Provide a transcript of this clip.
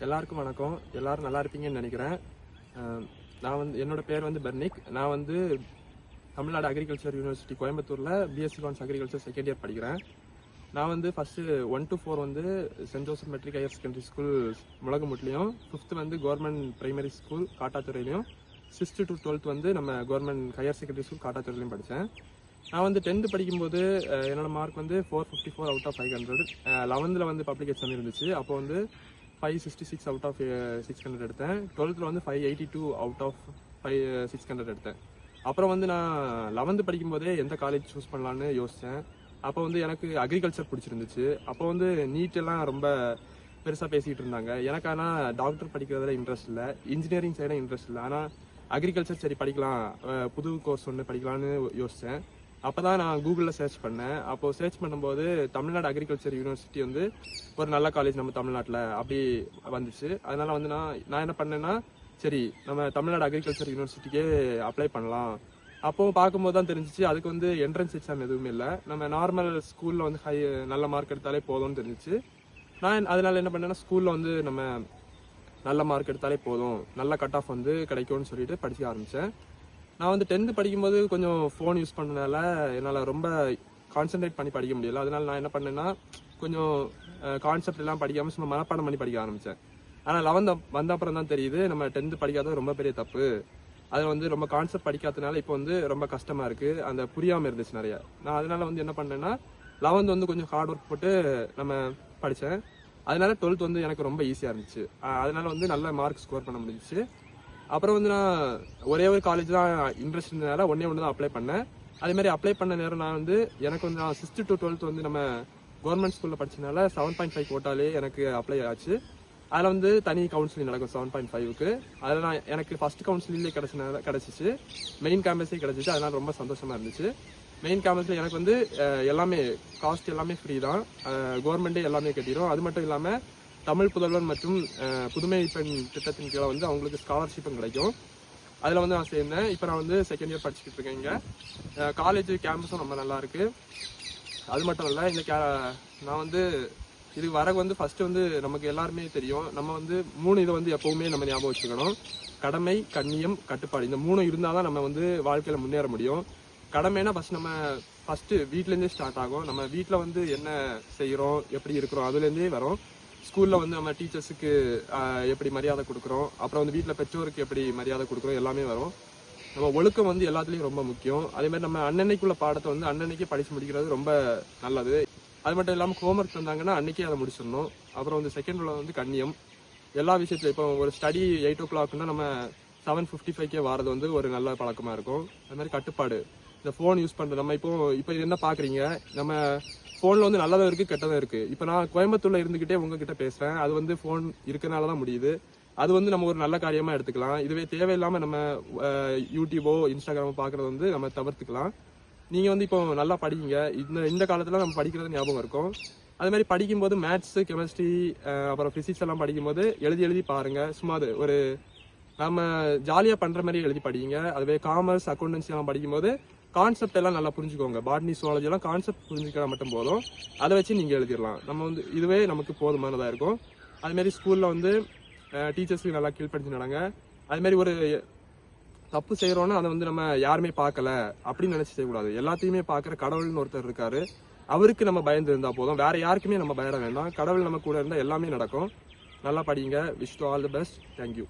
எல்லாருக்கும் வணக்கம். எல்லாரும் நல்லா இருப்பீங்கன்னு நினைக்கிறேன். நான் வந்து என்னோட பேர் வந்து பெர்னிக். நான் வந்து தமிழ்நாடு அக்ரிகல்ச்சர் யூனிவர்சிட்டி கோயம்புத்தூரில் BSc hons agriculture second year படிக்கிறேன். நான் வந்து ஃபஸ்ட்டு 1 to 4 வந்து saint Joseph matric higher secondary school முளகுமுட்லையும், 5th வந்து கவர்மெண்ட் பிரைமரி ஸ்கூல் காட்டாத்துறையிலையும், 6th to 12th வந்து நம்ம கவர்மெண்ட் ஹையர் செகண்டரி ஸ்கூல் காட்டாத்துறையிலையும் படித்தேன். நான் வந்து 10th படிக்கும்போது என்னோட மார்க் வந்து 454 out of 500. 11th வந்து பப்ளிக் எக்ஸாம் இருந்துச்சு. அப்போ வந்து 566 out of 600 எடுத்தேன். 12th வந்து 582 out of 600 எடுத்தேன். அப்புறம் வந்து நான் 11th படிக்கும்போதே எந்த காலேஜ் சூஸ் பண்ணலான்னு யோசித்தேன். அப்போ வந்து எனக்கு அக்ரிகல்ச்சர் பிடிச்சிருந்துச்சு. அப்போ வந்து நீட் எல்லாம் ரொம்ப பெருசாக பேசிக்கிட்டு இருந்தாங்க. எனக்கு ஆனால் டாக்டர் படிக்கிறதுல இன்ட்ரெஸ்ட் இல்லை, இன்ஜினியரிங் சைடாக இன்ட்ரெஸ்ட் இல்லை. ஆனால் அக்ரிகல்ச்சர் சரி படிக்கலாம், புது கோர்ஸ் ஒன்று படிக்கலான்னு யோசித்தேன். அப்போ தான் நான் கூகுளில் சர்ச் பண்ணேன். அப்போது சர்ச் பண்ணும்போது தமிழ்நாடு அக்ரிகல்ச்சர் யூனிவர்சிட்டி வந்து ஒரு நல்ல காலேஜ் நம்ம தமிழ்நாட்டில் அப்படி வந்துச்சு. அதனால் வந்து நான் என்ன பண்ணேன்னா, சரி நம்ம தமிழ்நாடு அக்ரிகல்ச்சர் யூனிவர்சிட்டிக்கே அப்ளை பண்ணலாம். அப்போது பார்க்கும்போது தான் தெரிஞ்சிச்சு அதுக்கு வந்து என்ட்ரன்ஸ் எக்ஸாம் எதுவுமே இல்லை, நம்ம நார்மல் ஸ்கூலில் வந்து நல்ல மார்க் எடுத்தாலே போதும்னு தெரிஞ்சிச்சு. நான் அதனால் என்ன பண்ணேன்னா, ஸ்கூலில் வந்து நம்ம நல்ல மார்க் எடுத்தாலே போதும், நல்ல கட் ஆஃப் வந்து கிடைக்கும்னு சொல்லிட்டு படிக்க ஆரம்பித்தேன். நான் வந்து 10th படிக்கும்போது கொஞ்சம் ஃபோன் யூஸ் பண்ணனால என்னால் ரொம்ப கான்சென்ட்ரேட் பண்ணி படிக்க முடியல. அதனால நான் என்ன பண்ணேன்னா, கொஞ்சம் கான்செப்ட் எல்லாம் படிக்காமல் சும்மா மனப்பாடம் பண்ணி படிக்க ஆரம்பித்தேன். ஆனால் 11th வந்த அப்புறம் தான் தெரியுது நம்ம 10th படிக்காதது ரொம்ப பெரிய தப்பு. அதில் வந்து ரொம்ப கான்செப்ட் படிக்காததுனால இப்போ வந்து ரொம்ப கஷ்டமாக இருக்குது, அந்த புரியாமல் இருந்துச்சு நிறையா. நான் அதனால வந்து என்ன பண்ணேன்னா, 11th வந்து கொஞ்சம் ஹார்ட் ஒர்க் போட்டு நம்ம படித்தேன். அதனால 12th வந்து எனக்கு ரொம்ப ஈஸியாக இருந்துச்சு. அதனால வந்து நல்ல மார்க் ஸ்கோர் பண்ண முடிஞ்சிச்சு. அப்புறம் வந்து நான் ஒரே ஒரு காலேஜ் தான் இன்ட்ரெஸ்ட் இருந்ததுனால ஒன்று தான் அப்ளை பண்ணேன். அதேமாதிரி அப்ளை பண்ண நேரம் நான் வந்து எனக்கு வந்து நான் 6th to 12th வந்து நம்ம கவர்மெண்ட் ஸ்கூலில் படிச்சதுனால 7.5 கோட்டாலே எனக்கு அப்ளை ஆச்சு. அதில் வந்து தனி கவுன்சிலிங் நடக்கும் 7.5க்கு. அதில் நான் எனக்கு ஃபர்ஸ்ட் கவுன்சிலிங்லேயே கிடச்சிச்சு, மெயின் கேம்பஸே கிடச்சிச்சு. அதனால் ரொம்ப சந்தோஷமாக இருந்துச்சு. மெயின் கேம்பஸில் எனக்கு வந்து எல்லாமே காஸ்ட் எல்லாமே ஃப்ரீ தான், கவர்மெண்ட்டே எல்லாமே கட்டிடும். அது மட்டும் இல்லாமல் தமிழ் புதல்வன் மற்றும் புதுமை பெண் திட்டத்தின் கீழே வந்து அவங்களுக்கு ஸ்காலர்ஷிப்பும் கிடைக்கும். அதில் வந்து நான் சேர்ந்தேன். இப்போ நான் வந்து செகண்ட் இயர் படிச்சுக்கிட்டு இருக்கேன். இங்கே காலேஜ் கேம்பஸும் ரொம்ப நல்லா இருக்கு. அது மட்டும் இல்லை, இந்த நான் வந்து இது வர வந்து ஃபர்ஸ்ட் வந்து நமக்கு எல்லாருமே தெரியும், நம்ம வந்து 3 இதை வந்து எப்பவுமே நம்ம ஞாபகம் வச்சுக்கணும். கடமை, கண்ணியம், கட்டுப்பாடு. இந்த 3 இருந்தால் தான் நம்ம வந்து வாழ்க்கையில் முன்னேற முடியும். கடமைனா ஃபர்ஸ்ட் வீட்டிலேருந்தே ஸ்டார்ட் ஆகும். நம்ம வீட்டில் வந்து என்ன செய்கிறோம், எப்படி இருக்கிறோம், அதுலேருந்தே வரும். ஸ்கூலில் வந்து நம்ம டீச்சர்ஸுக்கு எப்படி மரியாதை கொடுக்குறோம், அப்புறம் வந்து வீட்டில் பெற்றோருக்கு எப்படி மரியாதை கொடுக்குறோம், எல்லாமே வரும். நம்ம ஒழுக்கம் வந்து எல்லாத்துலேயும் ரொம்ப முக்கியம். அதேமாதிரி நம்ம அன்னன்னைக்குள்ள பாடத்தை வந்து அன்னன்னைக்கே படித்து முடிக்கிறது ரொம்ப நல்லது. அது மட்டும் இல்லாமல் ஹோம்ஒர்க் தந்தாங்கன்னா அன்றைக்கே அதை முடிச்சிடணும். அப்புறம் வந்து செகண்ட் உள்ள வந்து கண்ணியம். எல்லா விஷயத்துலையும் இப்போ ஒரு ஸ்டடி 8 o'clockனா நம்ம 7:55 வாரது வந்து ஒரு நல்ல பழக்கமாக இருக்கும். அது மாதிரி கட்டுப்பாடு. இந்த ஃபோன் யூஸ் பண்ணுறது, நம்ம இப்போ என்ன பார்க்குறீங்க, நம்ம ஃபோனில் வந்து நல்லதும் இருக்குது கெட்டதும் இருக்குது. இப்போ நான் கோயம்புத்தூரில் இருந்துக்கிட்டே உங்ககிட்ட பேசுகிறேன், அது வந்து ஃபோன் இருக்கிறனால தான் முடியுது. அது வந்து நம்ம ஒரு நல்ல காரியமாக எடுத்துக்கலாம். இதுவே தேவையில்லாமல் நம்ம யூடியூபோ இன்ஸ்டாகிராமோ பார்க்குறது வந்து நம்ம தவிர்த்துக்கலாம். நீங்கள் வந்து இப்போ நல்லா படிங்க. இந்த காலத்தில் நம்ம படிக்கிறது ஞாபகம் இருக்கும். அது மாதிரி படிக்கும்போது மேத்ஸு, கெமிஸ்ட்ரி, அப்புறம் ஃபிசிக்ஸ் எல்லாம் படிக்கும்போது எழுதி பாருங்கள். சும்மா அது ஒரு நம்ம ஜாலியாக பண்ணுற மாதிரி எழுதி படிங்க. அதுவே காமர்ஸ், அக்கௌண்டன்சி எல்லாம் படிக்கும்போது கான்செப்ட் எல்லாம் நல்லா புரிஞ்சுக்கோங்க. பாட்னி, சுவாலஜி எல்லாம் கான்செப்ட் புரிஞ்சுக்கிற மட்டும் போதும். அதை வச்சு நீங்கள் எழுதிடலாம். நம்ம வந்து இதுவே நமக்கு போதுமானதாக இருக்கும். அதுமாரி ஸ்கூலில் வந்து டீச்சர்ஸுக்கு நல்லா கீழ்ப்படுத்தி நடங்க. அதுமாரி ஒரு தப்பு செய்கிறோன்னா அதை வந்து நம்ம யாருமே பார்க்கல அப்படின்னு நினச்சி செய்யக்கூடாது. எல்லாத்தையுமே பார்க்குற கடவுள்னு ஒருத்தர் இருக்காரு, அவருக்கு நம்ம பயந்து இருந்தால் போதும். வேற யாருக்குமே நம்ம பயப்பட வேண்டாம். கடவுள் நம்ம கூட இருந்தால் எல்லாமே நடக்கும். நல்லா படிங்க. Wish to all the best. Thank you.